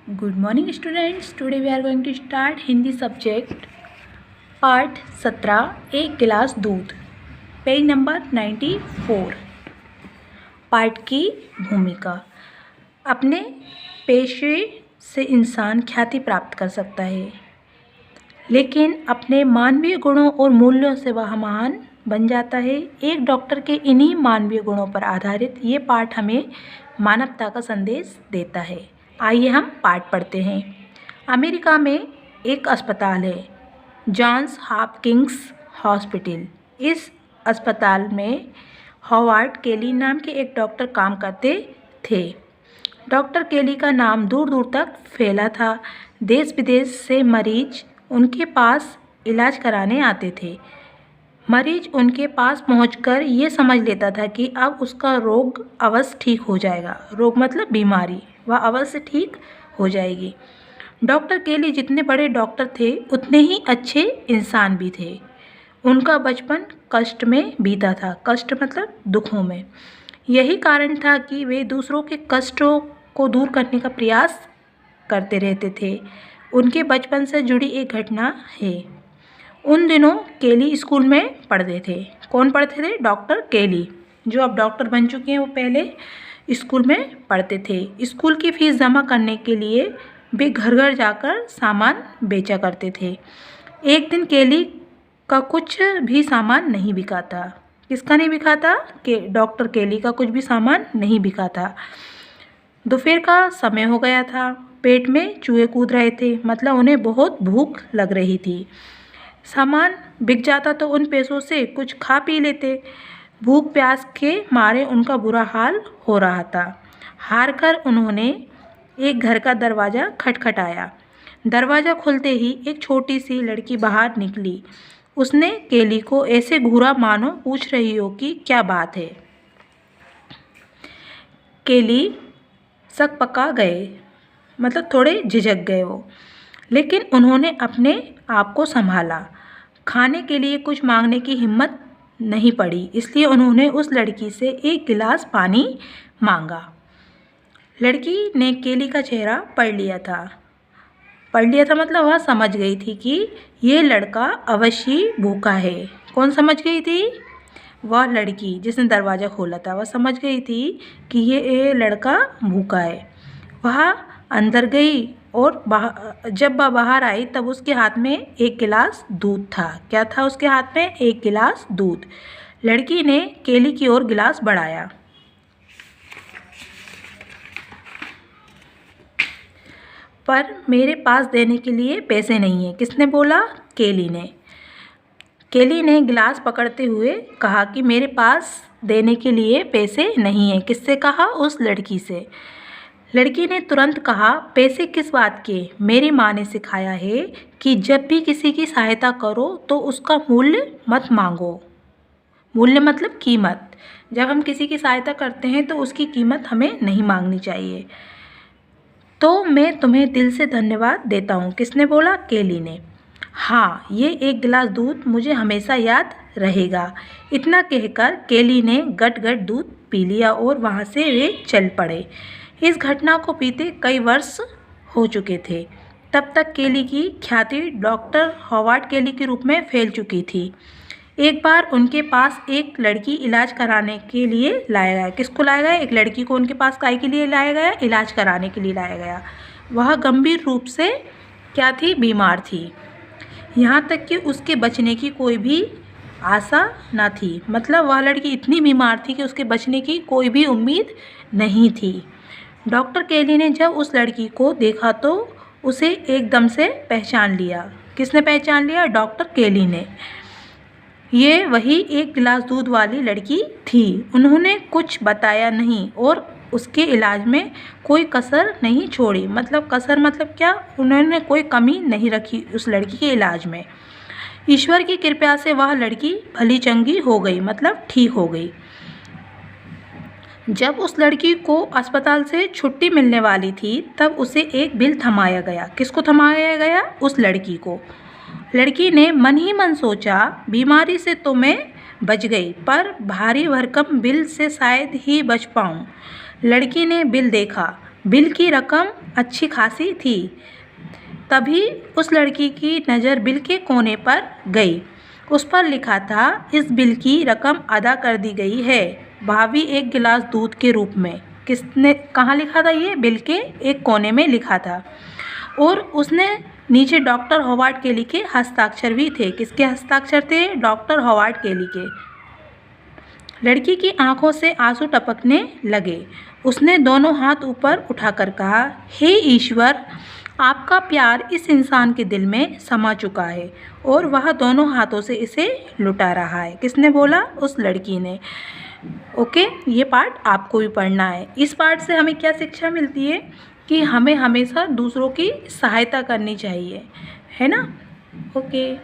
Good morning students. Today we are going to start Hindi subject part 17 एक गिलास दूध page number 94। पाठ की भूमिका। अपने पेशे से इंसान ख्याति प्राप्त कर सकता है, लेकिन अपने मानवीय गुणों और मूल्यों से वह महान बन जाता है। एक डॉक्टर के इन्हीं मानवीय गुणों पर आधारित ये पाठ हमें मानवता का संदेश देता है। आइए हम पाठ पढ़ते हैं। अमेरिका में एक अस्पताल है, जॉन्स हॉपकिंस हॉस्पिटल। इस अस्पताल में हॉवर्ड केली नाम के एक डॉक्टर काम करते थे। डॉक्टर केली का नाम दूर दूर तक फैला था। देश विदेश से मरीज उनके पास इलाज कराने आते थे। मरीज उनके पास पहुंचकर ये समझ लेता था कि अब उसका रोग अवश्य ठीक हो जाएगा। रोग मतलब बीमारी, वह अवश्य ठीक हो जाएगी। डॉक्टर केली जितने बड़े डॉक्टर थे उतने ही अच्छे इंसान भी थे। उनका बचपन कष्ट में बीता था। कष्ट मतलब दुखों में। यही कारण था कि वे दूसरों के कष्टों को दूर करने का प्रयास करते रहते थे। उनके बचपन से जुड़ी एक घटना है। उन दिनों केली स्कूल में पढ़ते थे। कौन पढ़ते थे? डॉक्टर केली, जो अब डॉक्टर बन चुके हैं। वो पहले स्कूल में पढ़ते थे। स्कूल की फीस जमा करने के लिए वे घर घर जाकर सामान बेचा करते थे। एक दिन केली का कुछ भी सामान नहीं बिका था। किसका नहीं बिका था? डॉक्टर केली का कुछ भी सामान नहीं बिका था। दोपहर का समय हो गया था। पेट में चूहे कूद रहे थे, मतलब उन्हें बहुत भूख लग रही थी। सामान बिक जाता तो उन पैसों से कुछ खा पी लेते। भूख प्यास के मारे उनका बुरा हाल हो रहा था। हार कर उन्होंने एक घर का दरवाज़ा खटखटाया। दरवाज़ा खुलते ही एक छोटी सी लड़की बाहर निकली। उसने केली को ऐसे घूरा मानो पूछ रही हो कि क्या बात है। केली शक पका गए, मतलब थोड़े झिझक गए वो, लेकिन उन्होंने अपने आप को संभाला। खाने के लिए कुछ मांगने की हिम्मत नहीं पड़ी, इसलिए उन्होंने उस लड़की से एक गिलास पानी मांगा। लड़की ने केली का चेहरा पढ़ लिया था। मतलब वह समझ गई थी कि ये लड़का अवश्य भूखा है। कौन समझ गई थी? वह लड़की जिसने दरवाज़ा खोला था। वह समझ गई थी कि ये लड़का भूखा है। वह अंदर गई और जब वह बाहर आई तब उसके हाथ में एक गिलास दूध था। क्या था उसके हाथ में? एक गिलास दूध। लड़की ने केली की ओर गिलास बढ़ाया। पर मेरे पास देने के लिए पैसे नहीं है। किसने बोला? केली ने। केली ने गिलास पकड़ते हुए कहा कि मेरे पास देने के लिए पैसे नहीं है। किससे कहा? उस लड़की से। लड़की ने तुरंत कहा, पैसे किस बात के? मेरी माँ ने सिखाया है कि जब भी किसी की सहायता करो तो उसका मूल्य मत मांगो। मूल्य मतलब कीमत। जब हम किसी की सहायता करते हैं तो उसकी कीमत हमें नहीं मांगनी चाहिए। तो मैं तुम्हें दिल से धन्यवाद देता हूँ। किसने बोला? केली ने। हाँ, ये एक गिलास दूध मुझे हमेशा याद रहेगा। इतना कहकर केली ने गट गट दूध पी लिया और वहाँ से वे चल पड़े। इस घटना को बीते कई वर्ष हो चुके थे। तब तक केली की ख्याति डॉक्टर हॉवर्ड केली के रूप में फैल चुकी थी। एक बार उनके पास एक लड़की इलाज कराने के लिए लाया गया। किसको लाया गया? एक लड़की को उनके पास काहे के लिए लाया गया? इलाज कराने के लिए लाया गया। वह गंभीर रूप से क्या थी? बीमार थी। यहाँ तक कि उसके बचने की कोई भी आशा न थी। मतलब वह लड़की इतनी बीमार थी कि उसके बचने की कोई भी उम्मीद नहीं थी। डॉक्टर केली ने जब उस लड़की को देखा तो उसे एकदम से पहचान लिया। किसने पहचान लिया? डॉक्टर केली ने। ये वही एक गिलास दूध वाली लड़की थी। उन्होंने कुछ बताया नहीं और उसके इलाज में कोई कसर नहीं छोड़ी। मतलब कसर मतलब क्या? उन्होंने कोई कमी नहीं रखी उस लड़की के इलाज में। ईश्वर की कृपा से वह लड़की भली चंगी हो गई, मतलब ठीक हो गई। जब उस लड़की को अस्पताल से छुट्टी मिलने वाली थी तब उसे एक बिल थमाया गया। किसको थमाया गया? उस लड़की को। लड़की ने मन ही मन सोचा, बीमारी से तो मैं बच गई, पर भारी भरकम बिल से शायद ही बच पाऊँ। लड़की ने बिल देखा। बिल की रकम अच्छी खासी थी। तभी उस लड़की की नज़र बिल के कोने पर गई। उस पर लिखा था, इस बिल की रकम अदा कर दी गई है, भाभी एक गिलास दूध के रूप में। किसने, कहाँ लिखा था? ये बिल के एक कोने में लिखा था। और उसने नीचे डॉक्टर हॉवार्ड केली के हस्ताक्षर भी थे। किसके हस्ताक्षर थे? डॉक्टर हॉवार्ड केली के। लड़की की आंखों से आंसू टपकने लगे। उसने दोनों हाथ ऊपर उठाकर कहा, हे ईश्वर, आपका प्यार इस इंसान के दिल में समा चुका है और वह दोनों हाथों से इसे लुटा रहा है। किसने बोला? उस लड़की ने। ओके, ये पार्ट आपको भी पढ़ना है। इस पार्ट से हमें क्या शिक्षा मिलती है कि हमें हमेशा दूसरों की सहायता करनी चाहिए, है ना? ओके।